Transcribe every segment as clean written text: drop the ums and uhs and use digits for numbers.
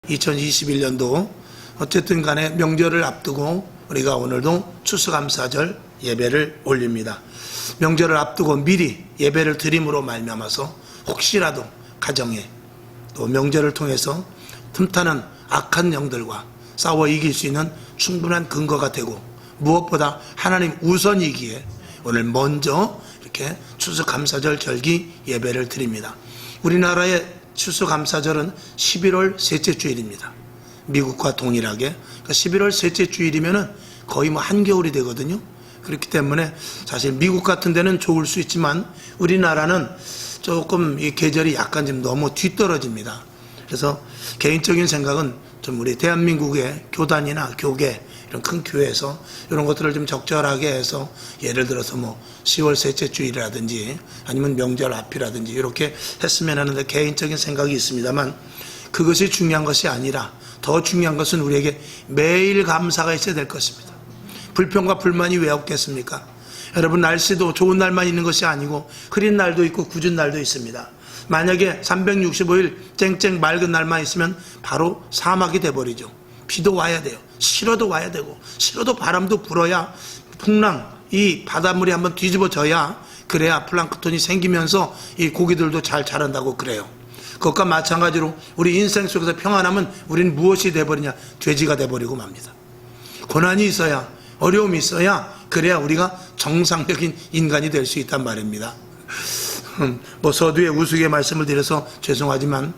2021년도 어쨌든 간에 명절을 앞두고 우리가 오늘도 추수감사절 예배를 올립니다. 명절을 앞두고 미리 예배를 드림으로 말미암아서 혹시라도 가정에 또 명절을 통해서 틈타는 악한 영들과 싸워 이길 수 있는 충분한 근거가 되고 무엇보다 하나님 우선이기에 오늘 먼저 이렇게 추수감사절 절기 예배를 드립니다. 우리나라의 추수감사절은 11월 셋째 주일입니다. 미국과 동일하게 11월 셋째 주일이면 거의 한겨울이 되거든요. 그렇기 때문에 사실 미국 같은 데는 좋을 수 있지만 우리나라는 조금 이 계절이 약간 좀 너무 뒤떨어집니다. 그래서 개인적인 생각은 좀 우리 대한민국의 교단이나 교계 이런 큰 교회에서 이런 것들을 좀 적절하게 해서 예를 들어서 10월 셋째 주일이라든지 아니면 명절 앞이라든지 이렇게 했으면 하는데 개인적인 생각이 있습니다만 그것이 중요한 것이 아니라 더 중요한 것은 우리에게 매일 감사가 있어야 될 것입니다. 불평과 불만이 왜 없겠습니까? 여러분, 날씨도 좋은 날만 있는 것이 아니고 흐린 날도 있고 굳은 날도 있습니다. 만약에 365일 쨍쨍 맑은 날만 있으면 바로 사막이 돼버리죠. 비도 와야 돼요. 싫어도 와야 되고 싫어도 바람도 불어야 풍랑 이 바닷물이 한번 뒤집어져야 그래야 플랑크톤이 생기면서 이 고기들도 잘 자란다고 그래요. 그것과 마찬가지로 우리 인생 속에서 평안하면 우리는 무엇이 돼버리냐? 돼지가 돼버리고 맙니다. 고난이 있어야, 어려움이 있어야 그래야 우리가 정상적인 인간이 될 수 있단 말입니다. 서두에 우스개 말씀을 드려서 죄송하지만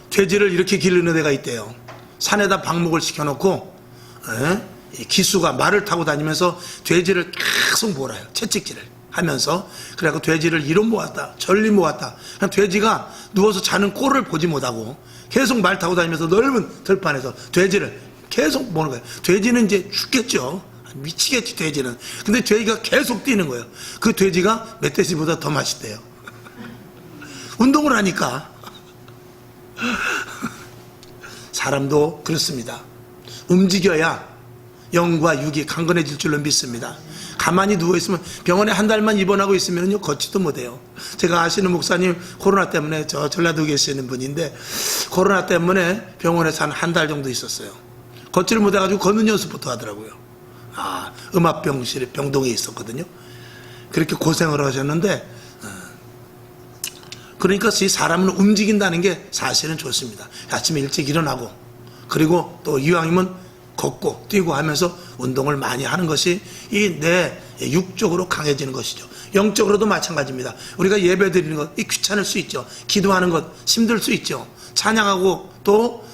돼지를 이렇게 기르는 데가 있대요. 산에다 방목을 시켜놓고 기수가 말을 타고 다니면서 돼지를 계속 몰아요. 채찍질을 하면서. 그래갖고 돼지를 이리 모았다 저리 모았다. 돼지가 누워서 자는 꼴을 보지 못하고 계속 말 타고 다니면서 넓은 들판에서 돼지를 계속 보는 거예요. 돼지는 이제 죽겠죠. 미치겠지 돼지는. 근데 돼지가 계속 뛰는 거예요. 그 돼지가 멧돼지보다 더 맛있대요. 운동을 하니까. 사람도 그렇습니다. 움직여야 영과 육이 강건해질 줄로 믿습니다. 가만히 누워있으면 병원에 한 달만 입원하고 있으면 걷지도 못해요. 제가 아시는 목사님 코로나 때문에 저 전라도 계시는 분인데 코로나 때문에 병원에서 한 달 정도 있었어요. 걷지를 못해가지고 걷는 연습부터 하더라고요. 음압병실에 병동에 있었거든요. 그렇게 고생을 하셨는데 그러니까 이 사람은 움직인다는 게 사실은 좋습니다. 아침에 일찍 일어나고 그리고 또 이왕이면 걷고 뛰고 하면서 운동을 많이 하는 것이 이 내 육적으로 강해지는 것이죠. 영적으로도 마찬가지입니다. 우리가 예배 드리는 것 귀찮을 수 있죠. 기도하는 것 힘들 수 있죠. 찬양하고 또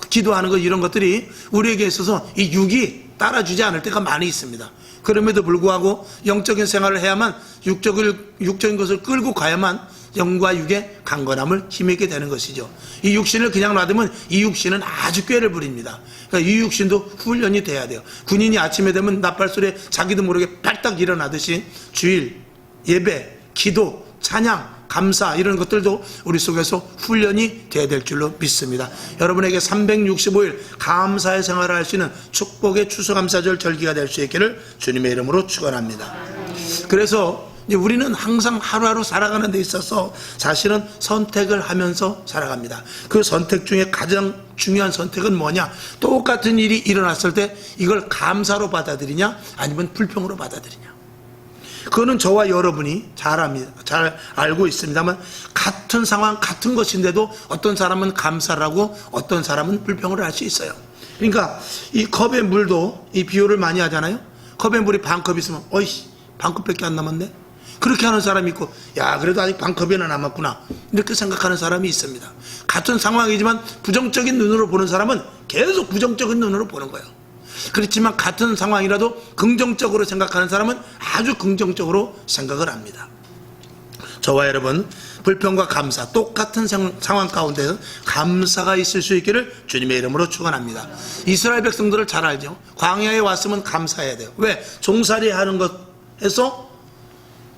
기도하는 것 이런 것들이 우리에게 있어서 이 육이 따라주지 않을 때가 많이 있습니다. 그럼에도 불구하고 영적인 생활을 해야만 육적인 것을 끌고 가야만 영과 육의 강건함을 힘있게 되는 것이죠. 이 육신을 그냥 놔두면 이 육신은 아주 꾀를 부립니다. 그러니까 이 육신도 훈련이 돼야 돼요. 군인이 아침에 되면 나팔소리에 자기도 모르게 발딱 일어나듯이 주일, 예배, 기도, 찬양, 감사 이런 것들도 우리 속에서 훈련이 돼야 될 줄로 믿습니다. 여러분에게 365일 감사의 생활을 할 수 있는 축복의 추수감사절 절기가 될 수 있기를 주님의 이름으로 축원합니다. 그래서 우리는 항상 하루하루 살아가는 데 있어서 사실은 선택을 하면서 살아갑니다. 그 선택 중에 가장 중요한 선택은 뭐냐? 똑같은 일이 일어났을 때 이걸 감사로 받아들이냐 아니면 불평으로 받아들이냐. 그거는 저와 여러분이 잘 알고 있습니다만 같은 상황 같은 것인데도 어떤 사람은 감사를 하고 어떤 사람은 불평을 할 수 있어요. 그러니까 이 컵의 물도 이 비유를 많이 하잖아요. 컵에 물이 반컵 있으면 어이씨 반컵밖에 안 남았네. 그렇게 하는 사람이 있고 야 그래도 아직 반컵이나 남았구나 이렇게 생각하는 사람이 있습니다. 같은 상황이지만 부정적인 눈으로 보는 사람은 계속 부정적인 눈으로 보는 거예요. 그렇지만 같은 상황이라도 긍정적으로 생각하는 사람은 아주 긍정적으로 생각을 합니다. 저와 여러분 불평과 감사 똑같은 상황 가운데서 감사가 있을 수 있기를 주님의 이름으로 축원합니다. 이스라엘 백성들을 잘 알죠. 광야에 왔으면 감사해야 돼요. 왜? 종살이 하는 것에서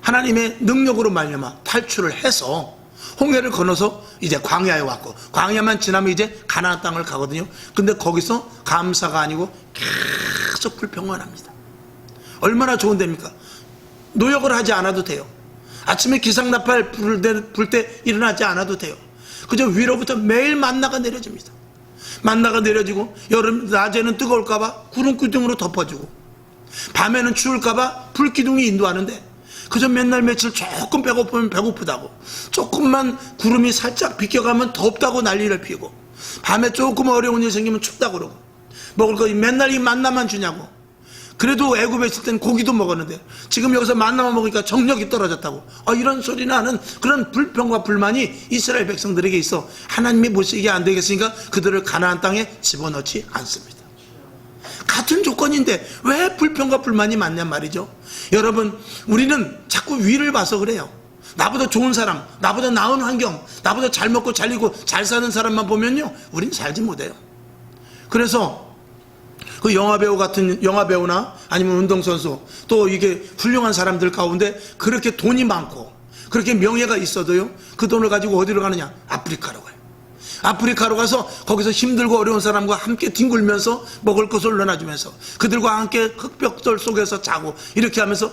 하나님의 능력으로 말미암아 탈출을 해서 홍해를 건너서 이제 광야에 왔고 광야만 지나면 이제 가나안 땅을 가거든요. 근데 거기서 감사가 아니고 계속 불평만 합니다. 얼마나 좋은 데입니까? 노역을 하지 않아도 돼요. 아침에 기상나팔 불 때 일어나지 않아도 돼요. 그저 위로부터 매일 만나가 내려집니다. 만나가 내려지고 여름 낮에는 뜨거울까봐 구름기둥으로 덮어주고 밤에는 추울까봐 불기둥이 인도하는데 그저 맨날 며칠 조금 배고프면 배고프다고 조금만 구름이 살짝 비껴가면 덥다고 난리를 피우고 밤에 조금 어려운 일 생기면 춥다고 그러고 먹을 거 맨날 이 만나만 주냐고. 그래도 애굽에 있을 땐 고기도 먹었는데 지금 여기서 만나만 먹으니까 정력이 떨어졌다고 이런 소리나 하는 그런 불평과 불만이 이스라엘 백성들에게 있어 하나님이 보시기에 안 되겠으니까 그들을 가나안 땅에 집어넣지 않습니다. 같은 조건인데 왜 불평과 불만이 많냔 말이죠. 여러분, 우리는 자꾸 위를 봐서 그래요. 나보다 좋은 사람, 나보다 나은 환경, 나보다 잘 먹고 잘 입고 잘 사는 사람만 보면요 우린 살지 못해요. 그래서 그 영화배우 같은 영화배우나 아니면 운동선수 또 이게 훌륭한 사람들 가운데 그렇게 돈이 많고 그렇게 명예가 있어도요 그 돈을 가지고 어디로 가느냐? 아프리카로 가요. 아프리카로 가서 거기서 힘들고 어려운 사람과 함께 뒹굴면서 먹을 것을 나눠주면서 그들과 함께 흙벽돌 속에서 자고 이렇게 하면서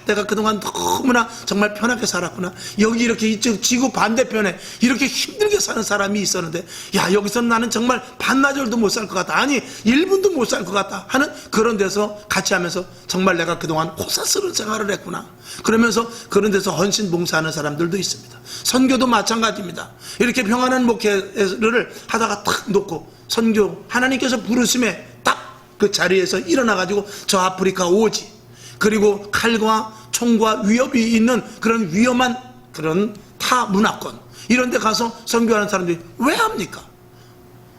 내가 그동안 너무나 정말 편하게 살았구나. 여기 이렇게 이쪽 지구 반대편에 이렇게 힘들게 사는 사람이 있었는데 여기서 나는 정말 반나절도 못 살 것 같다. 아니 1분도 못 살 것 같다 하는 그런 데서 같이 하면서 정말 내가 그동안 호사스러운 생활을 했구나. 그러면서 그런 데서 헌신 봉사하는 사람들도 있습니다. 선교도 마찬가지입니다. 이렇게 평안한 목회를 하다가 탁 놓고 선교 하나님께서 부르심에 딱 그 자리에서 일어나가지고 저 아프리카 오지, 그리고 칼과 총과 위협이 있는 그런 위험한 그런 타 문화권 이런 데 가서 선교하는 사람들이 왜 합니까?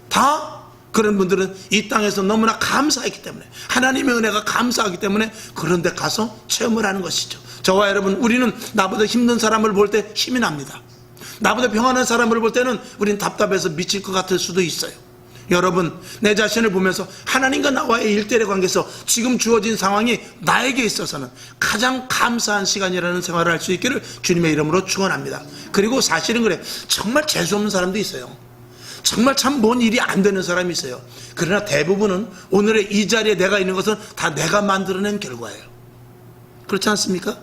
다 그런 분들은 이 땅에서 너무나 감사했기 때문에 하나님의 은혜가 감사하기 때문에 그런 데 가서 체험을 하는 것이죠. 저와 여러분, 우리는 나보다 힘든 사람을 볼 때 힘이 납니다. 나보다 평안한 사람을 볼 때는 우린 답답해서 미칠 것 같을 수도 있어요. 여러분, 내 자신을 보면서 하나님과 나와의 일대일의 관계에서 지금 주어진 상황이 나에게 있어서는 가장 감사한 시간이라는 생활을 할 수 있기를 주님의 이름으로 축원합니다. 그리고 사실은 그래, 정말 재수없는 사람도 있어요. 정말 참 뭔 일이 안 되는 사람이 있어요. 그러나 대부분은 오늘의 이 자리에 내가 있는 것은 다 내가 만들어낸 결과예요. 그렇지 않습니까?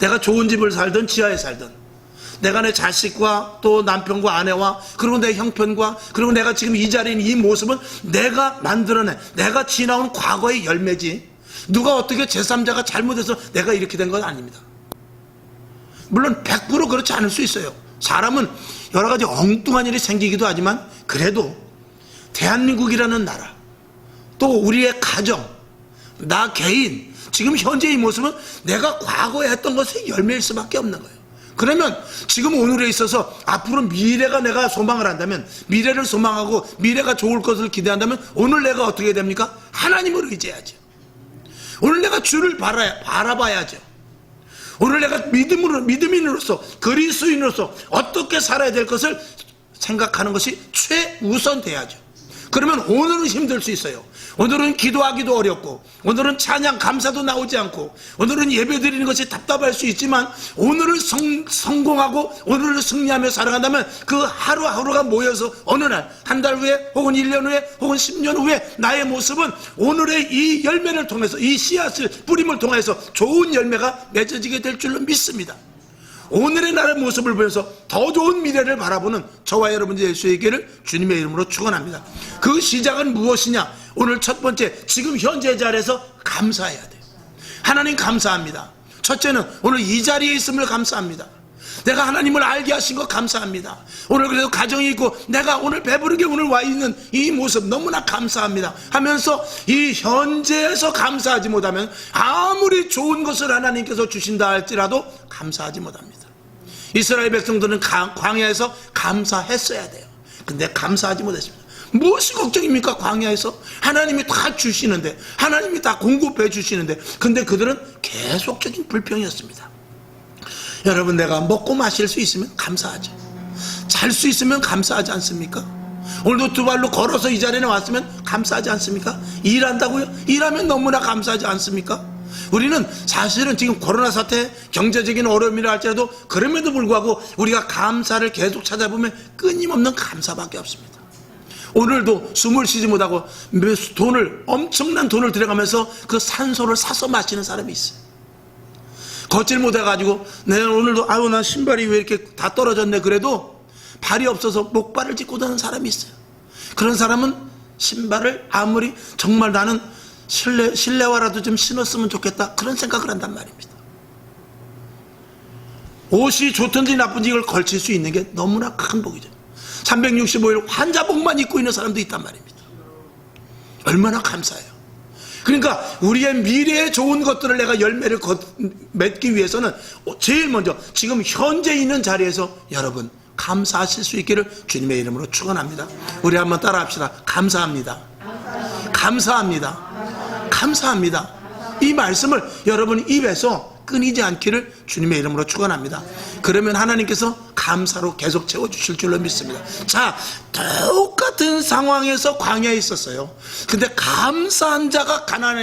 내가 좋은 집을 살든 지하에 살든 내가 내 자식과 또 남편과 아내와 그리고 내 형편과 그리고 내가 지금 이 자리에 있는 이 모습은 내가 만들어낸, 내가 지나온 과거의 열매지 누가 어떻게 제3자가 잘못해서 내가 이렇게 된 건 아닙니다. 물론 100% 그렇지 않을 수 있어요. 사람은 여러 가지 엉뚱한 일이 생기기도 하지만 그래도 대한민국이라는 나라, 또 우리의 가정, 나 개인, 지금 현재 이 모습은 내가 과거에 했던 것의 열매일 수밖에 없는 거예요. 그러면 지금 오늘에 있어서 앞으로 미래가 내가 소망을 한다면, 미래를 소망하고 미래가 좋을 것을 기대한다면 오늘 내가 어떻게 됩니까? 하나님을 의지해야죠. 오늘 내가 주를 바라봐야죠. 오늘 내가 믿음인으로서 그리스도인으로서 어떻게 살아야 될 것을 생각하는 것이 최우선 돼야죠. 그러면 오늘은 힘들 수 있어요. 오늘은 기도하기도 어렵고 오늘은 찬양 감사도 나오지 않고 오늘은 예배 드리는 것이 답답할 수 있지만 오늘을 성공하고 오늘을 승리하며 살아간다면 그 하루하루가 모여서 어느 날 한 달 후에 혹은 1년 후에 혹은 10년 후에 나의 모습은 오늘의 이 열매를 통해서 이 씨앗을 뿌림을 통해서 좋은 열매가 맺어지게 될 줄로 믿습니다. 오늘의 나의 모습을 보면서 더 좋은 미래를 바라보는 저와 여러분들 예수에게를 주님의 이름으로 축원합니다. 그 시작은 무엇이냐? 오늘 첫 번째, 지금 현재 자리에서 감사해야 돼요. 하나님 감사합니다. 첫째는 오늘 이 자리에 있음을 감사합니다. 내가 하나님을 알게 하신 것 감사합니다. 오늘 그래도 가정이 있고 내가 오늘 배부르게 오늘 와 있는 이 모습 너무나 감사합니다 하면서 이 현재에서 감사하지 못하면 아무리 좋은 것을 하나님께서 주신다 할지라도 감사하지 못합니다. 이스라엘 백성들은 광야에서 감사했어야 돼요. 근데 감사하지 못했습니다. 무엇이 걱정입니까? 광야에서 하나님이 다 주시는데, 하나님이 다 공급해 주시는데, 근데 그들은 계속적인 불평이었습니다. 여러분, 내가 먹고 마실 수 있으면 감사하죠. 잘 수 있으면 감사하지 않습니까? 오늘도 두 발로 걸어서 이 자리에 왔으면 감사하지 않습니까? 일한다고요? 일하면 너무나 감사하지 않습니까? 우리는 사실은 지금 코로나 사태, 경제적인 어려움이라 할지라도 그럼에도 불구하고 우리가 감사를 계속 찾아보면 끊임없는 감사밖에 없습니다. 오늘도 숨을 쉬지 못하고 엄청난 돈을 들여가면서 그 산소를 사서 마시는 사람이 있어요. 걷질 못해가지고 내가 오늘도 난 신발이 왜 이렇게 다 떨어졌네 그래도 발이 없어서 목발을 짚고 다니는 사람이 있어요. 그런 사람은 신발을 아무리 정말 나는 실내화라도 좀 신었으면 좋겠다 그런 생각을 한단 말입니다. 옷이 좋든지 나쁜지 이걸 걸칠 수 있는 게 너무나 큰 복이죠. 365일 환자복만 입고 있는 사람도 있단 말입니다. 얼마나 감사해요. 그러니까 우리의 미래에 좋은 것들을 내가 열매를 맺기 위해서는 제일 먼저 지금 현재 있는 자리에서 여러분 감사하실 수 있기를 주님의 이름으로 축원합니다. 우리 한번 따라합시다. 감사합니다. 감사합니다. 감사합니다. 이 말씀을 여러분 입에서 끊이지 않기를 주님의 이름으로 축원합니다. 그러면 하나님께서 감사로 계속 채워주실 줄로 믿습니다. 자, 똑같은 상황에서 광야에 있었어요. 근데 감사한 자가 가나안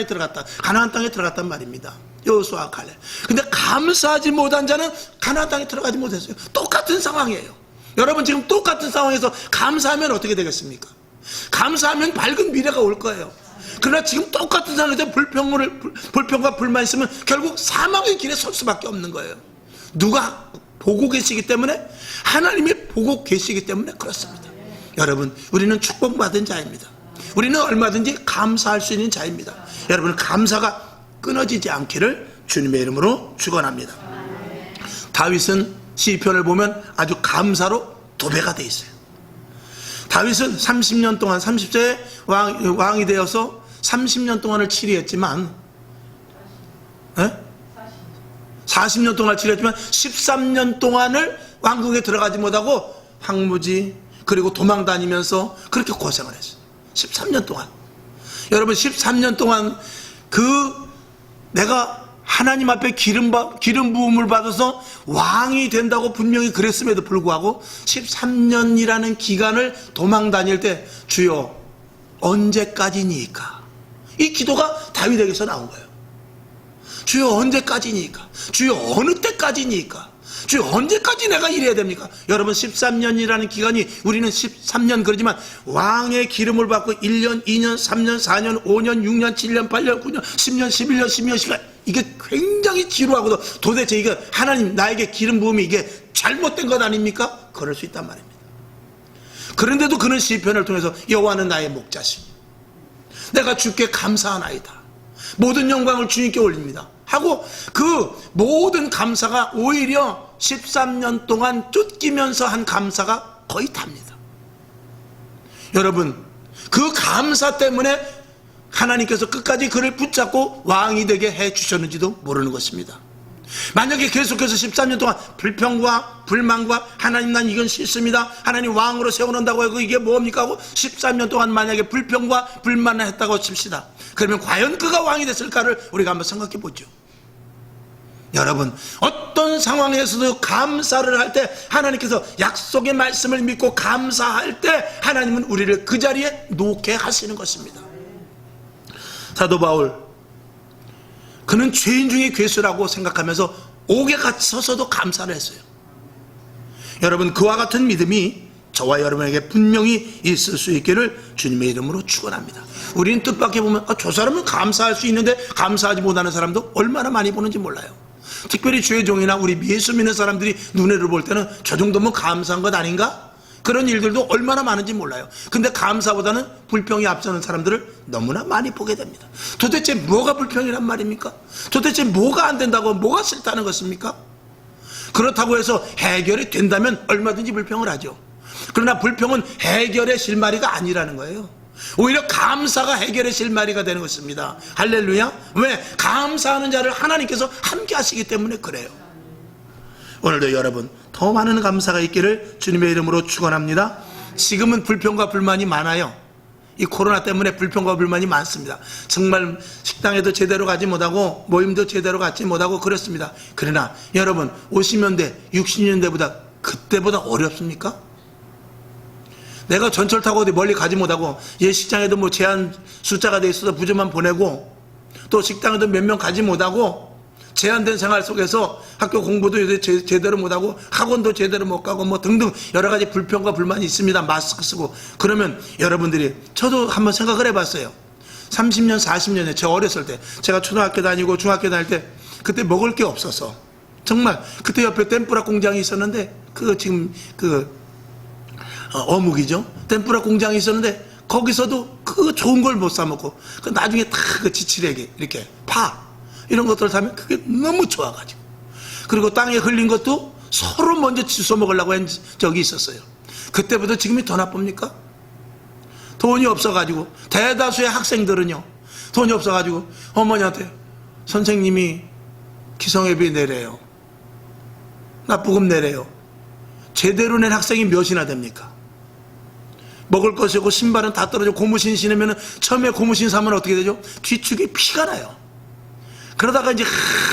땅에 들어갔단 말입니다. 여호수아 갈렙. 근데 감사하지 못한 자는 가나안 땅에 들어가지 못했어요. 똑같은 상황이에요. 여러분 지금 똑같은 상황에서 감사하면 어떻게 되겠습니까? 감사하면 밝은 미래가 올 거예요. 그러나 지금 똑같은 상황에서 불평과 불만 있으면 결국 사망의 길에 설 수밖에 없는 거예요. 누가 보고 계시기 때문에, 하나님이 보고 계시기 때문에 그렇습니다. 여러분 우리는 축복받은 자입니다. 우리는 얼마든지 감사할 수 있는 자입니다. 여러분 감사가 끊어지지 않기를 주님의 이름으로 축원합니다. 다윗은 시편을 보면 아주 감사로 도배가 돼 있어요. 다윗은 30년 동안 30세에 왕이 되어서 30년 동안을 치리했지만 40년 동안 치리했지만 13년 동안을 왕궁에 들어가지 못하고 황무지 그리고 도망 다니면서 그렇게 고생을 했어요. 13년 동안. 여러분 13년 동안 내가 하나님 앞에 기름 부음을 받아서 왕이 된다고 분명히 그랬음에도 불구하고 13년이라는 기간을 도망 다닐 때 주여 언제까지니까, 이 기도가 다윗에게서 나온 거예요. 주여 언제까지니까, 주여 어느 때까지니까, 주여 언제까지 내가 이래야 됩니까? 여러분 13년이라는 기간이, 우리는 13년 그러지만 왕의 기름을 받고 1년, 2년, 3년, 4년, 5년, 6년, 7년, 8년, 9년, 10년, 11년, 12년, 10년, 이게 굉장히 지루하고도 도대체 이게 하나님 나에게 기름 부음이 이게 잘못된 것 아닙니까? 그럴 수 있단 말입니다. 그런데도 그는 시편을 통해서 여호와는 나의 목자시니 내가 주께 감사하나이다, 모든 영광을 주님께 올립니다 하고 그 모든 감사가 오히려 13년 동안 쫓기면서 한 감사가 거의 답니다. 여러분 그 감사 때문에 하나님께서 끝까지 그를 붙잡고 왕이 되게 해주셨는지도 모르는 것입니다. 만약에 계속해서 13년 동안 불평과 불만과 하나님 난 이건 싫습니다, 하나님 왕으로 세워놓는다고 하고 이게 뭡니까 하고 13년 동안 만약에 불평과 불만을 했다고 칩시다. 그러면 과연 그가 왕이 됐을까를 우리가 한번 생각해 보죠. 여러분 어떤 상황에서도 감사를 할 때, 하나님께서 약속의 말씀을 믿고 감사할 때 하나님은 우리를 그 자리에 놓게 하시는 것입니다. 사도 바울, 그는 죄인 중에 괴수라고 생각하면서 옥에 갇혀서도 감사를 했어요. 여러분 그와 같은 믿음이 저와 여러분에게 분명히 있을 수 있기를 주님의 이름으로 축원합니다. 우리는 뜻밖의 보면 저 사람은 감사할 수 있는데 감사하지 못하는 사람도 얼마나 많이 보는지 몰라요. 특별히 주의 종이나 우리 예수 믿는 사람들이 눈으로 볼 때는 저 정도면 감사한 것 아닌가? 그런 일들도 얼마나 많은지 몰라요. 근데 감사보다는 불평이 앞서는 사람들을 너무나 많이 보게 됩니다. 도대체 뭐가 불평이란 말입니까? 도대체 뭐가 안 된다고, 뭐가 싫다는 것입니까? 그렇다고 해서 해결이 된다면 얼마든지 불평을 하죠. 그러나 불평은 해결의 실마리가 아니라는 거예요. 오히려 감사가 해결의 실마리가 되는 것입니다. 할렐루야. 왜? 감사하는 자를 하나님께서 함께 하시기 때문에 그래요. 오늘도 여러분 더 많은 감사가 있기를 주님의 이름으로 축원합니다. 지금은 불평과 불만이 많아요. 이 코로나 때문에 불평과 불만이 많습니다. 정말 식당에도 제대로 가지 못하고 모임도 제대로 가지 못하고 그렇습니다. 그러나 여러분 50년대 60년대보다 그때보다 어렵습니까? 내가 전철 타고 어디 멀리 가지 못하고 식장에도 뭐 제한 숫자가 돼 있어서 부재만 보내고 또 식당에도 몇 명 가지 못하고 제한된 생활 속에서 학교 공부도 제대로 못하고 학원도 제대로 못 가고 뭐 등등 여러 가지 불평과 불만이 있습니다. 마스크 쓰고. 그러면 여러분들이, 저도 한번 생각을 해봤어요. 30년 40년에 저 어렸을 때, 제가 초등학교 다니고 중학교 다닐 때 그때 먹을 게 없어서 정말 그때 옆에 tempura 공장이 있었는데 지금 어묵이죠. 덴푸라 공장이 있었는데 거기서도 그 좋은 걸 못 사 먹고 그 나중에 다 그 지치레기 이렇게 파 이런 것들을 사면 그게 너무 좋아가지고, 그리고 땅에 흘린 것도 서로 먼저 주워 먹으려고 한 적이 있었어요. 그때부터 지금이 더 나쁩니까? 돈이 없어가지고 대다수의 학생들은요, 돈이 없어가지고 어머니한테 선생님이 기성예비 내래요, 납부금 내래요. 제대로 낸 학생이 몇이나 됩니까? 먹을 것이 없고 신발은 다 떨어져 고무신 신으면 처음에 고무신 사면 어떻게 되죠? 뒤축에 피가 나요. 그러다가 이제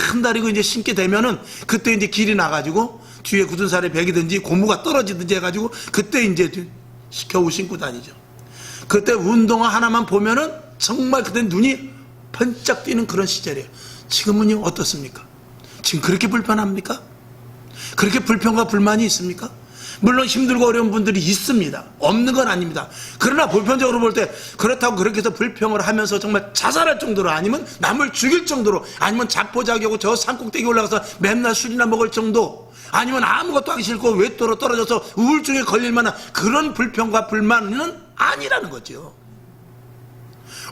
한 달이고 이제 신게 되면은 그때 이제 길이 나가지고 뒤에 굳은 살에 베기든지 고무가 떨어지든지 해가지고 그때 이제 겨우 신고 다니죠. 그때 운동화 하나만 보면은 정말 그때 눈이 번쩍 뛰는 그런 시절이에요. 지금은요 어떻습니까? 지금 그렇게 불편합니까? 그렇게 불평과 불만이 있습니까? 물론 힘들고 어려운 분들이 있습니다. 없는 건 아닙니다. 그러나 보편적으로 볼 때 그렇다고 그렇게 해서 불평을 하면서 정말 자살할 정도로, 아니면 남을 죽일 정도로, 아니면 자포자기하고 저 산꼭대기 올라가서 맨날 술이나 먹을 정도, 아니면 아무것도 하기 싫고 외도로 떨어져서 우울증에 걸릴 만한 그런 불평과 불만은 아니라는 거죠.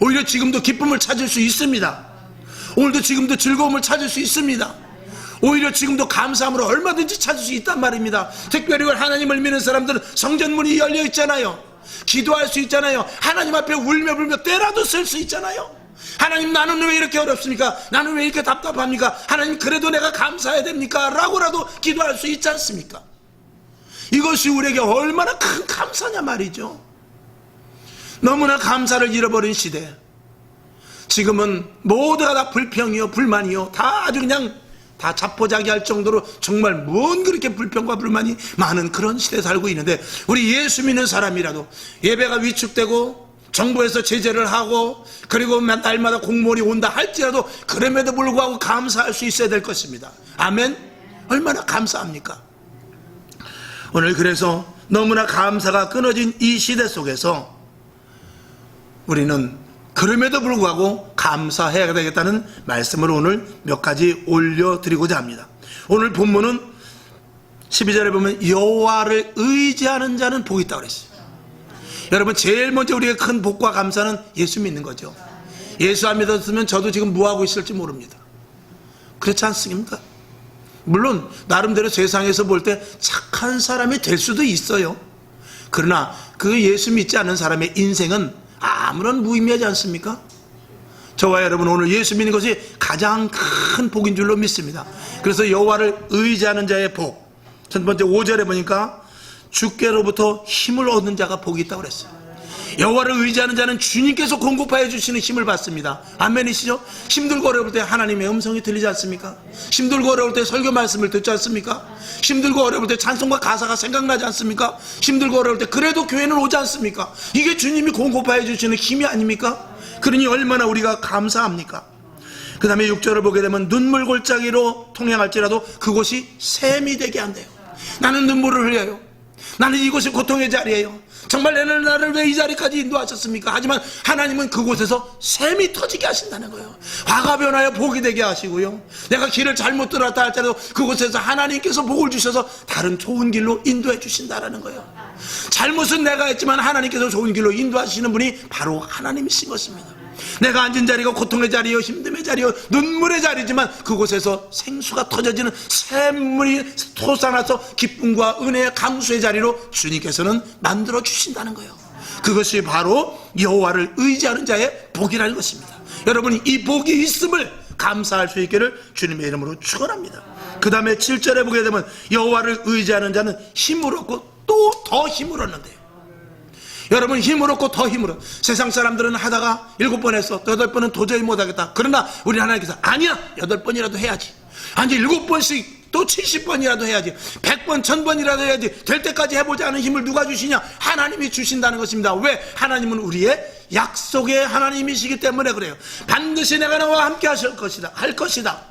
오히려 지금도 기쁨을 찾을 수 있습니다. 오늘도 지금도 즐거움을 찾을 수 있습니다. 오히려 지금도 감사함으로 얼마든지 찾을 수 있단 말입니다. 특별히 하나님을 믿는 사람들은 성전문이 열려 있잖아요. 기도할 수 있잖아요. 하나님 앞에 울며 불며 때라도 쓸 수 있잖아요. 하나님, 나는 왜 이렇게 어렵습니까? 나는 왜 이렇게 답답합니까? 하나님, 그래도 내가 감사해야 됩니까? 라고라도 기도할 수 있지 않습니까? 이것이 우리에게 얼마나 큰 감사냐 말이죠. 너무나 감사를 잃어버린 시대, 지금은 모두가 다 불평이요 불만이요 다 아주 그냥 다 자포자기할 정도로 정말 뭔 그렇게 불평과 불만이 많은 그런 시대에 살고 있는데, 우리 예수 믿는 사람이라도 예배가 위축되고 정부에서 제재를 하고 그리고 날마다 공무원이 온다 할지라도 그럼에도 불구하고 감사할 수 있어야 될 것입니다. 아멘. 얼마나 감사합니까? 오늘 그래서 너무나 감사가 끊어진 이 시대 속에서 우리는 그럼에도 불구하고 감사해야 되겠다는 말씀을 오늘 몇 가지 올려드리고자 합니다. 오늘 본문은 12절에 보면 여호와를 의지하는 자는 복이 있다고 그랬어요. 여러분, 제일 먼저 우리의 큰 복과 감사는 예수 믿는 거죠. 예수 안 믿었으면 저도 지금 뭐하고 있을지 모릅니다. 그렇지 않습니까? 물론 나름대로 세상에서 볼 때 착한 사람이 될 수도 있어요. 그러나 그 예수 믿지 않는 사람의 인생은 아무런 무의미하지 않습니까? 저와 여러분, 오늘 예수 믿는 것이 가장 큰 복인 줄로 믿습니다. 그래서 여호와를 의지하는 자의 복, 첫 번째 5절에 보니까 주께로부터 힘을 얻는 자가 복이 있다고 그랬어요. 여호와를 의지하는 자는 주님께서 공급하여 주시는 힘을 받습니다. 아멘이시죠? 힘들고 어려울 때 하나님의 음성이 들리지 않습니까? 힘들고 어려울 때 설교 말씀을 듣지 않습니까? 힘들고 어려울 때 찬송과 가사가 생각나지 않습니까? 힘들고 어려울 때 그래도 교회는 오지 않습니까? 이게 주님이 공급하여 주시는 힘이 아닙니까? 그러니 얼마나 우리가 감사합니까? 그 다음에 6절을 보게 되면 눈물 골짜기로 통행할지라도 그곳이 샘이 되게 한대요. 나는 눈물을 흘려요. 나는 이곳이 고통의 자리예요. 정말 나를 왜 이 자리까지 인도하셨습니까? 하지만 하나님은 그곳에서 샘이 터지게 하신다는 거예요. 화가 변하여 복이 되게 하시고요, 내가 길을 잘못 들었다 할지라도 그곳에서 하나님께서 복을 주셔서 다른 좋은 길로 인도해 주신다는 거예요. 잘못은 내가 했지만 하나님께서 좋은 길로 인도하시는 분이 바로 하나님이신 것입니다. 내가 앉은 자리가 고통의 자리요, 힘듦의 자리요, 눈물의 자리지만 그곳에서 생수가 터져지는 샘물이 솟아나서 기쁨과 은혜의 강수의 자리로 주님께서는 만들어 주신다는 거예요. 그것이 바로 여호와를 의지하는 자의 복이라는 것입니다. 여러분이 이 복이 있음을 감사할 수 있기를 주님의 이름으로 축원합니다. 그 다음에 7절에 보게 되면 여호와를 의지하는 자는 힘을 얻고 또 더 힘을 얻는데요. 여러분, 힘을 얻고 더 힘을 얻어. 세상 사람들은 하다가 7번 했어, 8번은 도저히 못하겠다. 그러나 우리 하나님께서 아니야, 8번이라도 해야지. 아니 7번씩 또 70번이라도 해야지. 100번 1000번이라도 해야지. 될 때까지 해보지 않은 힘을 누가 주시냐? 하나님이 주신다는 것입니다. 왜? 하나님은 우리의 약속의 하나님이시기 때문에 그래요. 반드시 내가 너와 함께 할 것이다.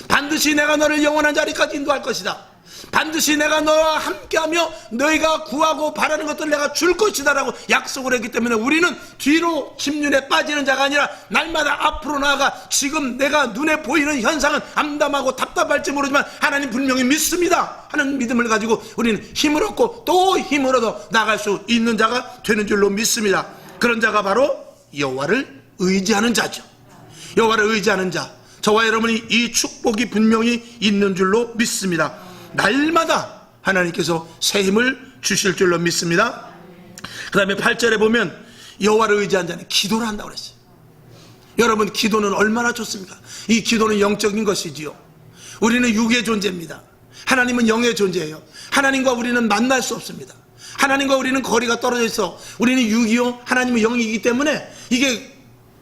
반드시 내가 너를 영원한 자리까지 인도할 것이다. 반드시 내가 너와 함께하며 너희가 구하고 바라는 것들을 내가 줄 것이다라고 약속을 했기 때문에 우리는 뒤로 침륜에 빠지는 자가 아니라 날마다 앞으로 나아가 지금 내가 눈에 보이는 현상은 암담하고 답답할지 모르지만 하나님 분명히 믿습니다 하는 믿음을 가지고 우리는 힘을 얻고 또 힘을 얻어 나갈 수 있는 자가 되는 줄로 믿습니다. 그런 자가 바로 여호와를 의지하는 자죠. 여호와를 의지하는 자, 저와 여러분이 이 축복이 분명히 있는 줄로 믿습니다. 날마다 하나님께서 새 힘을 주실 줄로 믿습니다. 그 다음에 8절에 보면 여호와를 의지한 자는 기도를 한다고 그랬어요. 여러분, 기도는 얼마나 좋습니까? 이 기도는 영적인 것이지요. 우리는 육의 존재입니다. 하나님은 영의 존재예요. 하나님과 우리는 만날 수 없습니다. 하나님과 우리는 거리가 떨어져 있어. 우리는 육이요, 하나님은 영이기 때문에 이게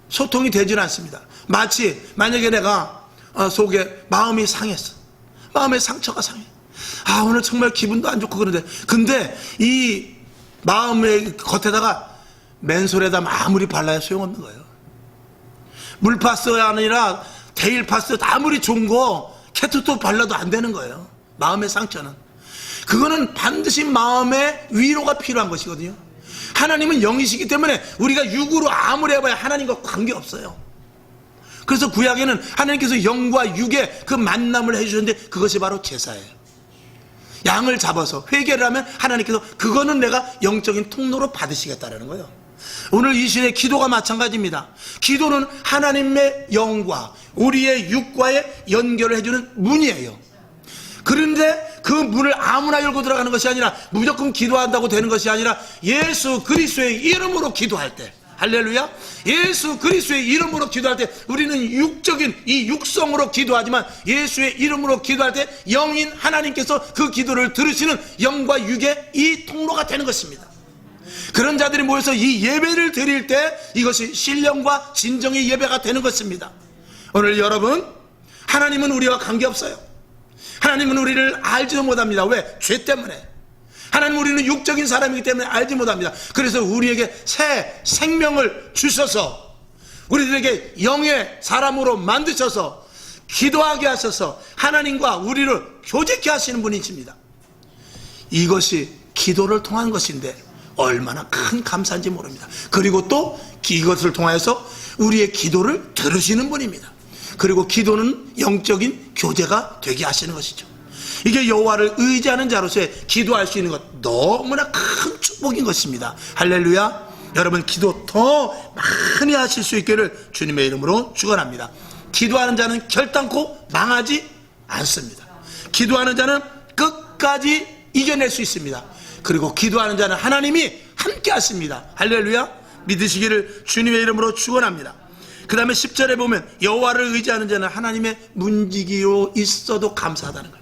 소통이 되지는 않습니다. 마치 만약에 내가 속에 마음이 상했어. 마음의 상처가 상해. 오늘 정말 기분도 안 좋고 그런데, 근데 이 마음의 겉에다가 맨솔에다 아무리 발라야 소용없는 거예요. 물파스가 아니라 데일파스 아무리 좋은 거 케토토 발라도 안 되는 거예요. 마음의 상처는. 그거는 반드시 마음의 위로가 필요한 것이거든요. 하나님은 영이시기 때문에 우리가 육으로 아무리 해봐야 하나님과 관계없어요. 그래서 구약에는 하나님께서 영과 육의 그 만남을 해주셨는데 그것이 바로 제사예요. 양을 잡아서 회개를 하면 하나님께서 그거는 내가 영적인 통로로 받으시겠다라는 거예요. 오늘 이 시간의 기도가 마찬가지입니다. 기도는 하나님의 영과 우리의 육과의 연결을 해주는 문이에요. 그런데 그 문을 아무나 열고 들어가는 것이 아니라 무조건 기도한다고 되는 것이 아니라 예수 그리스도의 이름으로 기도할 때, 할렐루야, 예수 그리스도의 이름으로 기도할 때 우리는 육적인 이 육성으로 기도하지만 예수의 이름으로 기도할 때 영인 하나님께서 그 기도를 들으시는 영과 육의 이 통로가 되는 것입니다. 그런 자들이 모여서 이 예배를 드릴 때 이것이 신령과 진정의 예배가 되는 것입니다. 오늘 여러분, 하나님은 우리와 관계없어요. 하나님은 우리를 알지도 못합니다. 왜? 죄 때문에. 하나님은 우리는 육적인 사람이기 때문에 알지 못합니다. 그래서 우리에게 새 생명을 주셔서 우리들에게 영의 사람으로 만드셔서 기도하게 하셔서 하나님과 우리를 교제케 하시는 분이십니다. 이것이 기도를 통한 것인데 얼마나 큰 감사인지 모릅니다. 그리고 또 이것을 통하여서 우리의 기도를 들으시는 분입니다. 그리고 기도는 영적인 교제가 되게 하시는 것이죠. 이게 여호와를 의지하는 자로서의 기도할 수 있는 것, 너무나 큰 축복인 것입니다. 할렐루야. 여러분, 기도 더 많이 하실 수 있기를 주님의 이름으로 축원합니다. 기도하는 자는 결단코 망하지 않습니다. 기도하는 자는 끝까지 이겨낼 수 있습니다. 그리고 기도하는 자는 하나님이 함께 하십니다. 할렐루야. 믿으시기를 주님의 이름으로 축원합니다. 그 다음에 10절에 보면 여호와를 의지하는 자는 하나님의 문지기로 있어도 감사하다는 거예요.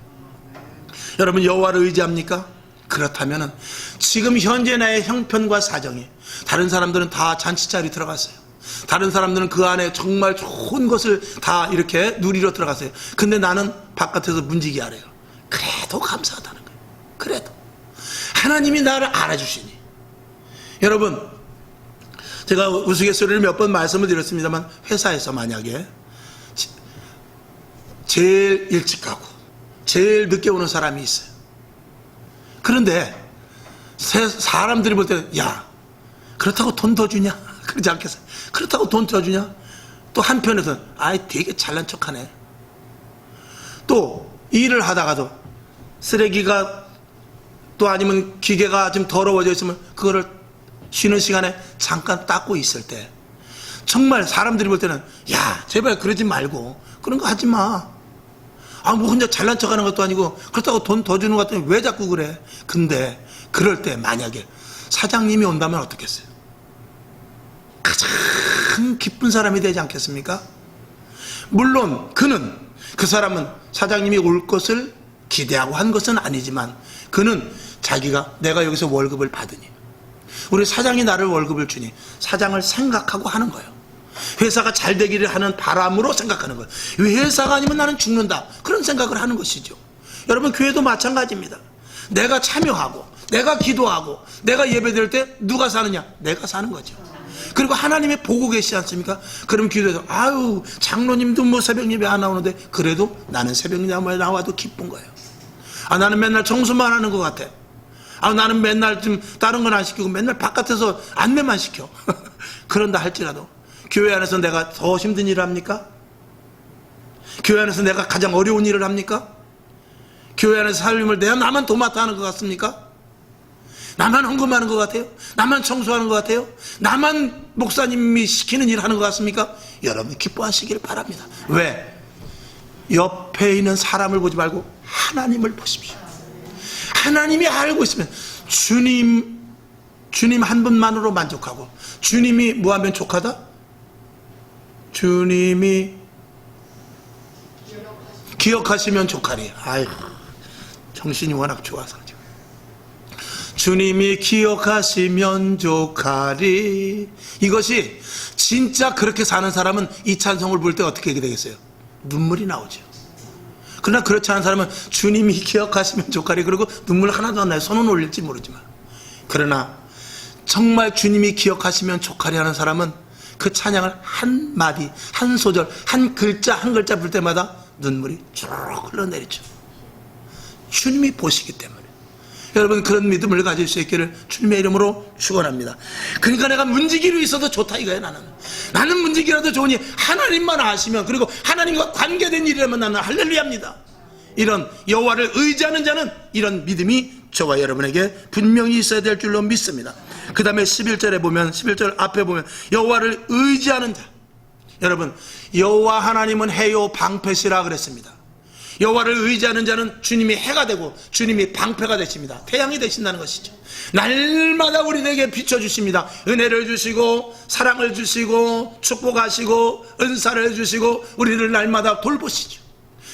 여러분, 여호와를 의지합니까? 그렇다면 지금 현재 나의 형편과 사정이, 다른 사람들은 다 잔치자리 들어갔어요. 다른 사람들은 그 안에 정말 좋은 것을 다 이렇게 누리러 들어갔어요. 근데 나는 바깥에서 문지기 하래요. 그래도 감사하다는 거예요. 그래도 하나님이 나를 알아주시니. 여러분, 제가 우스갯소리를 몇 번 말씀을 드렸습니다만, 회사에서 만약에 제일 일찍 가고 제일 늦게 오는 사람이 있어요. 그런데 사람들이 볼 때는, 야, 그렇다고 돈 더 주냐? 그러지 않겠어요? 그렇다고 돈 더 주냐? 또 한편에서는, 아이, 되게 잘난 척하네. 또 일을 하다가도 쓰레기가 또 아니면 기계가 좀 더러워져 있으면 그거를 쉬는 시간에 잠깐 닦고 있을 때 정말 사람들이 볼 때는, 야, 제발 그러지 말고 그런 거 하지 마. 뭐 혼자 잘난 척하는 것도 아니고 그렇다고 돈 더 주는 것 같더니 왜 자꾸 그래? 근데 그럴 때 만약에 사장님이 온다면 어떻겠어요? 가장 기쁜 사람이 되지 않겠습니까? 물론 그 사람은 사장님이 올 것을 기대하고 한 것은 아니지만 그는 자기가 내가 여기서 월급을 받으니, 우리 사장이 나를 월급을 주니 사장을 생각하고 하는 거예요. 회사가 잘 되기를 하는 바람으로 생각하는 거예요. 회사가 아니면 나는 죽는다, 그런 생각을 하는 것이죠. 여러분, 교회도 마찬가지입니다. 내가 참여하고 내가 기도하고 내가 예배드릴 때 누가 사느냐? 내가 사는 거죠. 그리고 하나님이 보고 계시지 않습니까? 그럼 기도해서, 아유, 장로님도 뭐 새벽 예배 안 나오는데 그래도 나는 새벽 예배 나와도 기쁜 거예요. 아, 나는 맨날 청소만 하는 것 같아. 아, 나는 맨날 좀 다른 건 안 시키고 맨날 바깥에서 안내만 시켜. 그런다 할지라도 교회 안에서 내가 더 힘든 일을 합니까? 교회 안에서 내가 가장 어려운 일을 합니까? 교회 안에서 살림을 내가 나만 도맡아 하는 것 같습니까? 나만 헌금하는 것 같아요? 나만 청소하는 것 같아요? 나만 목사님이 시키는 일을 하는 것 같습니까? 여러분 기뻐하시길 바랍니다. 왜? 옆에 있는 사람을 보지 말고 하나님을 보십시오. 하나님이 알고 있으면 주님 한 분만으로 만족하고, 주님이 뭐하면 족하다? 주님이 기억하시면 족하리. 아이고, 정신이 워낙 좋아서. 주님이 기억하시면 족하리. 이것이 진짜 그렇게 사는 사람은 이 찬송을 부를 때 어떻게 하게 되겠어요? 눈물이 나오죠. 그러나 그렇지 않은 사람은 주님이 기억하시면 족하리 그리고 눈물 하나도 안 나요. 손은 올릴지 모르지만. 그러나 정말 주님이 기억하시면 족하리 하는 사람은 그 찬양을 한 마디, 한 소절, 한 글자 한 글자 부를 때마다 눈물이 쭉 흘러내리죠. 주님이 보시기 때문에. 여러분 그런 믿음을 가질 수 있기를 주님의 이름으로 축원합니다. 그러니까 내가 문지기로 있어도 좋다 이거야. 나는 문지기라도 좋으니 하나님만 아시면, 그리고 하나님과 관계된 일이라면 나는 할렐루야입니다. 이런 여호와를 의지하는 자는 이런 믿음이 저와 여러분에게 분명히 있어야 될 줄로 믿습니다. 그 다음에 11절에 보면, 11절 앞에 보면 여호와를 의지하는 자. 여러분 여호와 하나님은 해요 방패시라 그랬습니다. 여호와를 의지하는 자는 주님이 해가 되고 주님이 방패가 되십니다. 태양이 되신다는 것이죠. 날마다 우리에게 비춰주십니다. 은혜를 주시고 사랑을 주시고 축복하시고 은사를 주시고 우리를 날마다 돌보시죠.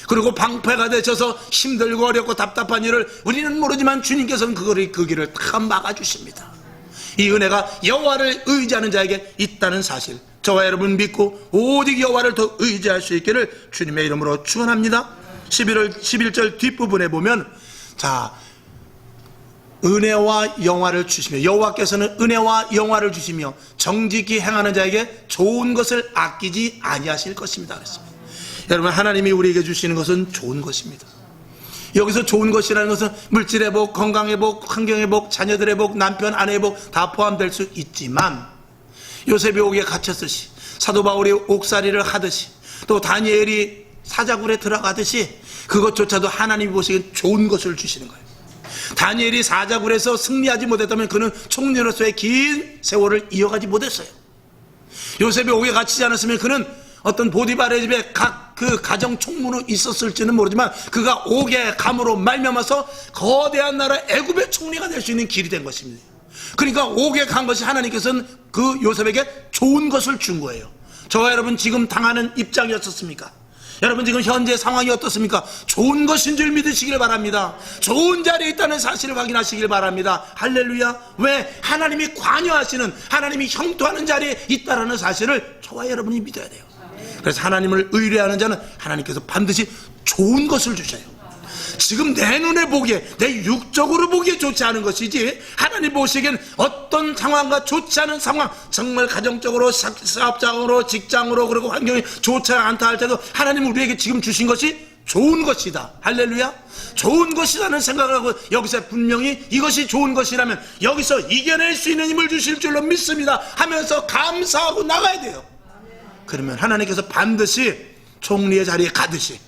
그리고 방패가 되셔서 힘들고 어렵고 답답한 일을 우리는 모르지만 주님께서는 그 길을 다 막아주십니다. 이 은혜가 여호와를 의지하는 자에게 있다는 사실, 저와 여러분 믿고 오직 여호와를 더 의지할 수 있기를 주님의 이름으로 축원합니다. 11절 뒷부분에 보면, 자, 은혜와 영화를 주시며, 여호와께서는 은혜와 영화를 주시며 정직히 행하는 자에게 좋은 것을 아끼지 아니하실 것입니다 그랬습니다. 여러분 하나님이 우리에게 주시는 것은 좋은 것입니다. 여기서 좋은 것이라는 것은 물질의 복, 건강의 복, 환경의 복, 자녀들의 복, 남편 아내의 복 다 포함될 수 있지만, 요셉이 옥에 갇혔듯이, 사도 바울이 옥살이를 하듯이, 또 다니엘이 사자굴에 들어가듯이 그것조차도 하나님이 보시기엔 좋은 것을 주시는 거예요. 다니엘이 사자굴에서 승리하지 못했다면 그는 총리로서의 긴 세월을 이어가지 못했어요. 요셉이 옥에 갇히지 않았으면 그는 어떤 보디발의 집에 그 가정 총무로 있었을지는 모르지만 그가 옥에 감으로 말미암아서 거대한 나라 애굽의 총리가 될 수 있는 길이 된 것입니다. 그러니까 옥에 간 것이 하나님께서는 그 요셉에게 좋은 것을 준 거예요. 저와 여러분 지금 당하는 입장이 어떻습니까? 여러분 지금 현재 상황이 어떻습니까? 좋은 것인 줄 믿으시길 바랍니다. 좋은 자리에 있다는 사실을 확인하시길 바랍니다. 할렐루야. 왜? 하나님이 관여하시는, 하나님이 형통하는 자리에 있다는 사실을 저와 여러분이 믿어야 돼요. 그래서 하나님을 의뢰하는 자는 하나님께서 반드시 좋은 것을 주셔요. 지금 내 눈에 보기에, 내 육적으로 보기에 좋지 않은 것이지, 하나님 보시기엔 어떤 상황과 좋지 않은 상황, 정말 가정적으로, 사업장으로, 직장으로, 그리고 환경이 좋지 않다 할 때도 하나님 우리에게 지금 주신 것이 좋은 것이다. 할렐루야. 좋은 것이라는 생각을 하고 여기서 분명히 이것이 좋은 것이라면 여기서 이겨낼 수 있는 힘을 주실 줄로 믿습니다 하면서 감사하고 나가야 돼요. 그러면 하나님께서 반드시 총리의 자리에 가듯이,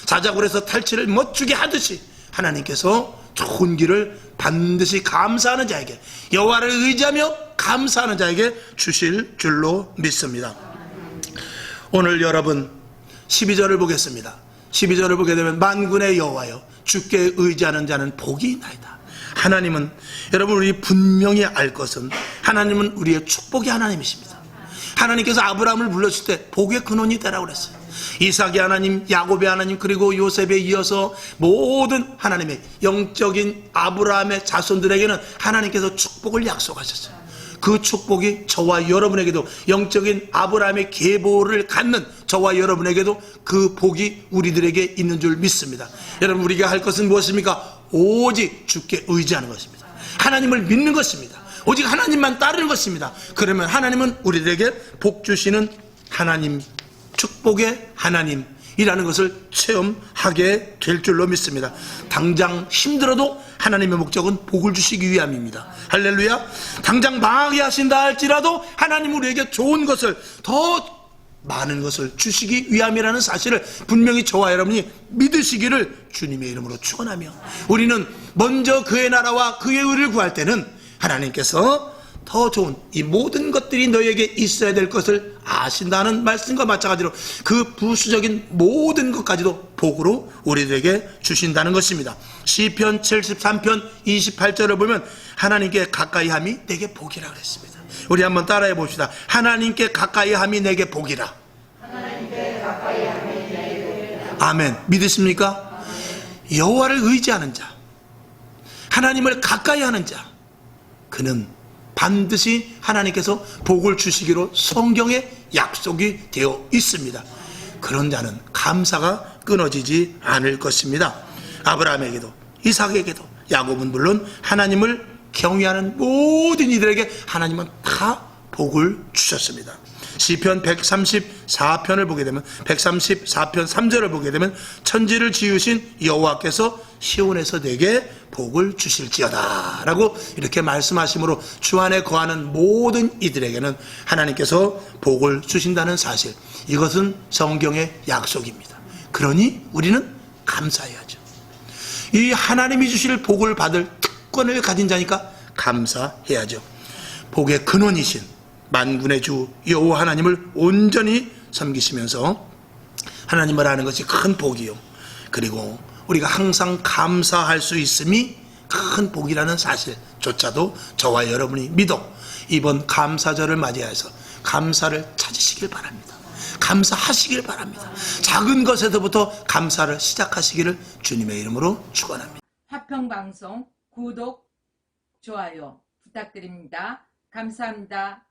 사자굴에서 탈취를 멋지게 하듯이 하나님께서 좋은 길을 반드시 감사하는 자에게, 여호와를 의지하며 감사하는 자에게 주실 줄로 믿습니다. 오늘 여러분 12절을 보겠습니다. 12절을 보게 되면 만군의 여호와여 주께 의지하는 자는 복이 있나이다. 하나님은, 여러분 우리 분명히 알 것은 하나님은 우리의 축복의 하나님이십니다. 하나님께서 아브라함을 불렀을 때 복의 근원이 되라고 그랬어요. 이삭의 하나님, 야곱의 하나님, 그리고 요셉에 이어서 모든 하나님의 영적인 아브라함의 자손들에게는 하나님께서 축복을 약속하셨어요. 그 축복이 저와 여러분에게도, 영적인 아브라함의 계보를 갖는 저와 여러분에게도 그 복이 우리들에게 있는 줄 믿습니다. 여러분 우리가 할 것은 무엇입니까? 오직 주께 의지하는 것입니다. 하나님을 믿는 것입니다. 오직 하나님만 따르는 것입니다. 그러면 하나님은 우리들에게 복 주시는 하나님, 축복의 하나님, 이라는 것을 체험하게 될 줄로 믿습니다. 당장 힘들어도 하나님의 목적은 복을 주시기 위함입니다. 할렐루야. 당장 망하게 하신다 할지라도 하나님 우리에게 좋은 것을, 더 많은 것을 주시기 위함이라는 사실을 분명히 저와 여러분이 믿으시기를 주님의 이름으로 축원하며, 우리는 먼저 그의 나라와 그의 의를 구할 때는 하나님께서 더 좋은 이 모든 것들이 너에게 있어야 될 것을 아신다는 말씀과 마찬가지로 그 부수적인 모든 것까지도 복으로 우리들에게 주신다는 것입니다. 시편 73편 28절을 보면 하나님께 가까이함이 내게 복이라 그랬습니다. 우리 한번 따라해 봅시다. 하나님께 가까이함이 내게 복이라. 하나님께 가까이함이 내게 복이라. 아멘. 믿으십니까? 여호와를 의지하는 자, 하나님을 가까이하는 자, 그는 반드시 하나님께서 복을 주시기로 성경에 약속이 되어 있습니다. 그런 자는 감사가 끊어지지 않을 것입니다. 아브라함에게도 이삭에게도 야곱은 물론 하나님을 경외하는 모든 이들에게 하나님은 다 복을 주셨습니다. 시편 134편을 보게 되면 134편 3절을 보게 되면 천지를 지으신 여호와께서 시온에서 내게 복을 주실지어다 라고 이렇게 말씀하심으로 주 안에 거하는 모든 이들에게는 하나님께서 복을 주신다는 사실, 이것은 성경의 약속입니다. 그러니 우리는 감사해야죠. 이 하나님이 주실 복을 받을 특권을 가진 자니까 감사해야죠. 복의 근원이신 만군의 주 여호와 하나님을 온전히 섬기시면서 하나님을 아는 것이 큰 복이요, 그리고 우리가 항상 감사할 수 있음이 큰 복이라는 사실조차도 저와 여러분이 믿어 이번 감사절을 맞이해서 감사를 찾으시길 바랍니다. 감사하시길 바랍니다. 작은 것에서부터 감사를 시작하시기를 주님의 이름으로 축원합니다. 화평방송 구독, 좋아요 부탁드립니다. 감사합니다.